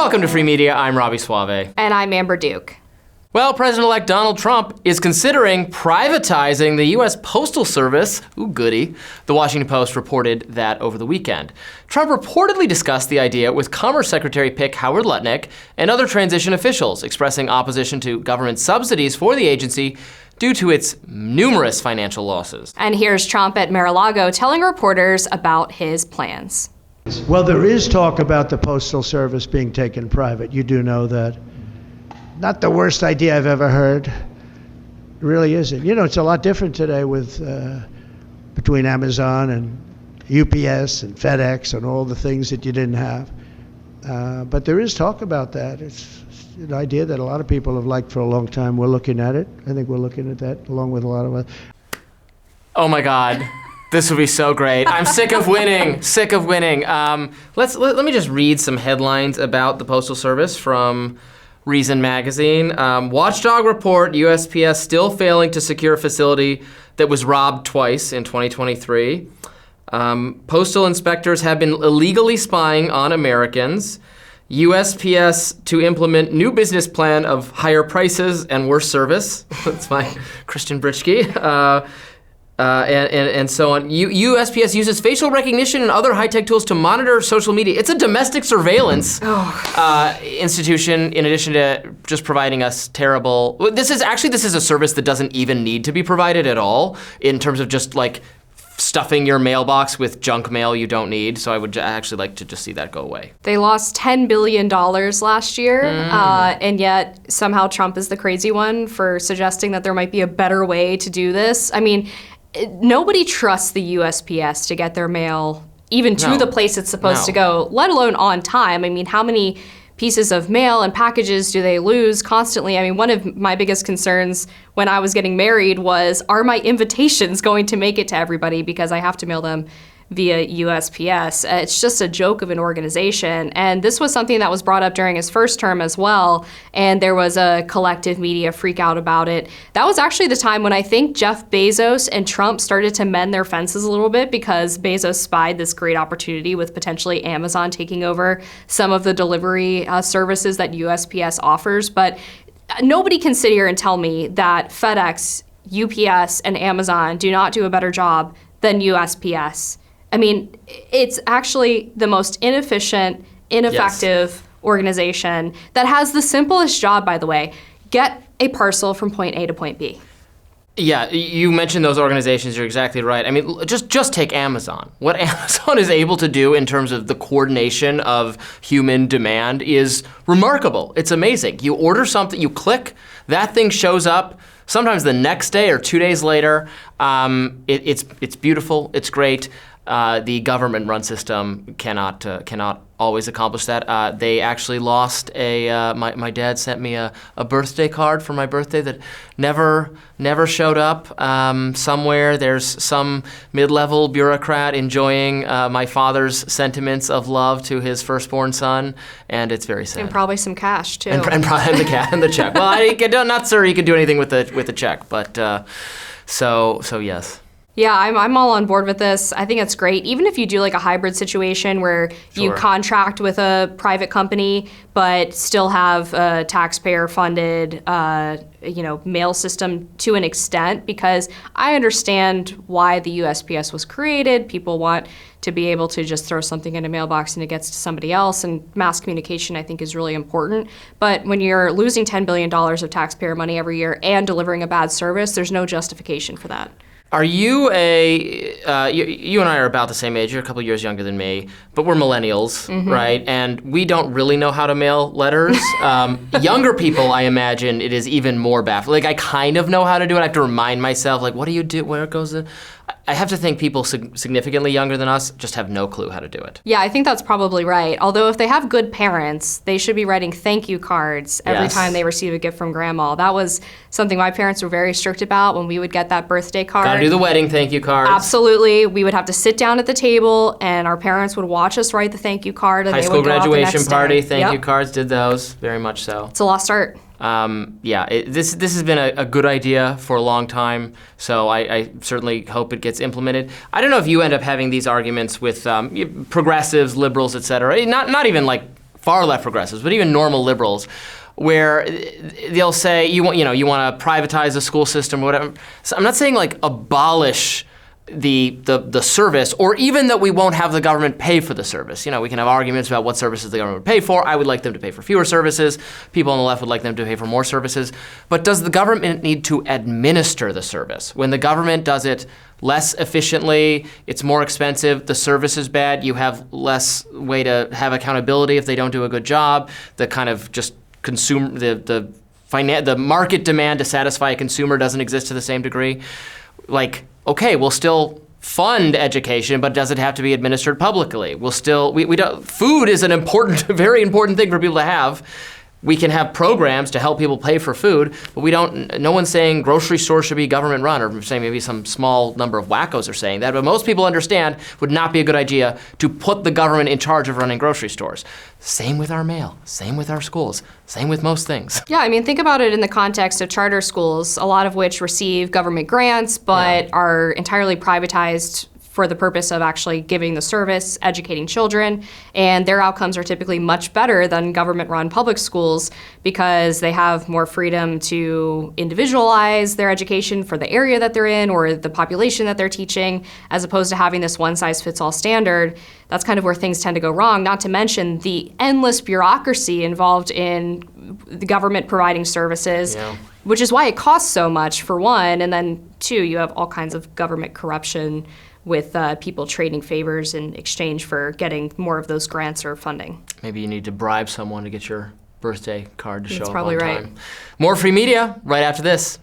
Welcome to Free Media. I'm Robby Soave. And I'm Amber Duke. Well, President-elect Donald Trump is considering privatizing the U.S. Postal Service. Ooh, goody. The Washington Post reported that over the weekend. Trump reportedly discussed the idea with Commerce Secretary Pick Howard Lutnick and other transition officials, expressing opposition to government subsidies for the agency due to its numerous financial losses. And here's Trump at Mar-a-Lago telling reporters about his plans. Well, there is talk about the Postal Service being taken private. You do know that. Not the worst idea I've ever heard. It really isn't. You know, it's a lot different today with between Amazon and UPS and FedEx and all the things that you didn't have. But there is talk about that. It's an idea that a lot of people have liked for a long time. We're looking at it. I think we're looking at that along with a lot of us. Oh my God. This would be so great. I'm sick of winning. Sick of winning. Let me just read some headlines about the Postal Service from Reason magazine. Watchdog report, USPS still failing to secure a facility that was robbed twice in 2023. Postal inspectors have been illegally spying on Americans. USPS to implement new business plan of higher prices and worse service. That's my Christian Britschke. And so on. USPS uses facial recognition and other high-tech tools to monitor social media. It's a domestic surveillance institution in addition to just providing us terrible. This is a service that doesn't even need to be provided at all in terms of just like stuffing your mailbox with junk mail you don't need. So I would actually like to just see that go away. They lost $10 billion last year, and yet somehow Trump is the crazy one for suggesting that there might be a better way to do this. I mean, nobody trusts the USPS to get their mail even to the place it's supposed to go, let alone on time. I mean, how many pieces of mail and packages do they lose constantly? I mean, one of my biggest concerns when I was getting married was, are my invitations going to make it to everybody because I have to mail them via USPS. It's just a joke of an organization. And this was something that was brought up during his first term as well. And there was a collective media freak out about it. That was actually the time when I think Jeff Bezos and Trump started to mend their fences a little bit, because Bezos spied this great opportunity with potentially Amazon taking over some of the delivery services that USPS offers. But nobody can sit here and tell me that FedEx, UPS, and Amazon do not do a better job than USPS. I mean, it's actually the most inefficient, ineffective organization that has the simplest job, by the way. Get a parcel from point A to point B. Yeah, you mentioned those organizations, you're exactly right. I mean, just take Amazon. What Amazon is able to do in terms of the coordination of human demand is remarkable. It's amazing. You order something, you click, that thing shows up, sometimes the next day or 2 days later. It's beautiful, it's great. The government-run system cannot always accomplish that. They actually lost my dad sent me a birthday card for my birthday that never showed up. Somewhere there's some mid-level bureaucrat enjoying my father's sentiments of love to his firstborn son, and it's very sad. And probably some cash too. And probably the check. Well, I'm not sure you can do anything with the check, but so yes. Yeah, I'm all on board with this. I think it's great. Even if you do like a hybrid situation where you contract with a private company, but still have a taxpayer-funded, mail system to an extent, because I understand why the USPS was created. People want to be able to just throw something in a mailbox and it gets to somebody else, and mass communication, I think, is really important. But when you're losing $10 billion of taxpayer money every year and delivering a bad service, there's no justification for that. Are you you and I are about the same age, you're a couple years younger than me, but we're millennials, right? And we don't really know how to mail letters. Younger people, I imagine, it is even more baffling. Like, I kind of know how to do it. I have to remind myself, like, what do you do? Where goes it? I have to think people significantly younger than us just have no clue how to do it. Yeah, I think that's probably right. Although if they have good parents, they should be writing thank you cards every time they receive a gift from grandma. That was something my parents were very strict about when we would get that birthday card. Gotta do the wedding thank you cards. Absolutely. We would have to sit down at the table and our parents would watch us write the thank you card. And High they school would go graduation out the party next day. thank you cards, did those, very much so. It's a lost art. This has been a good idea for a long time, so I certainly hope it gets implemented. I don't know if you end up having these arguments with progressives, liberals, et cetera. Not even like far left progressives, but even normal liberals, where they'll say you want to privatize the school system or whatever. So I'm not saying like abolish the service, or even that we won't have the government pay for the service. We can have arguments about what services the government would pay for. I would like them to pay for fewer services. People on the left would like them to pay for more services. But does the government need to administer the service? When the government does it less efficiently, it's more expensive, the service is bad, you have less way to have accountability if they don't do a good job, the kind of just consumer, the market demand to satisfy a consumer doesn't exist to the same degree. Like, okay, we'll still fund education, but does it have to be administered publicly? We don't, food is an important, very important thing for people to have. We can have programs to help people pay for food, but no one's saying grocery stores should be government run, or saying maybe some small number of wackos are saying that, but most people understand would not be a good idea to put the government in charge of running grocery stores. Same with our mail, same with our schools, same with most things. Yeah, I mean, think about it in the context of charter schools, a lot of which receive government grants, but are entirely privatized for the purpose of actually giving the service, educating children, and their outcomes are typically much better than government-run public schools because they have more freedom to individualize their education for the area that they're in or the population that they're teaching, as opposed to having this one-size-fits-all standard. That's kind of where things tend to go wrong, not to mention the endless bureaucracy involved in the government providing services, which is why it costs so much, for one, and then two, you have all kinds of government corruption with people trading favors in exchange for getting more of those grants or funding. Maybe you need to bribe someone to get your birthday card to show up on time. That's probably right. More free media right after this.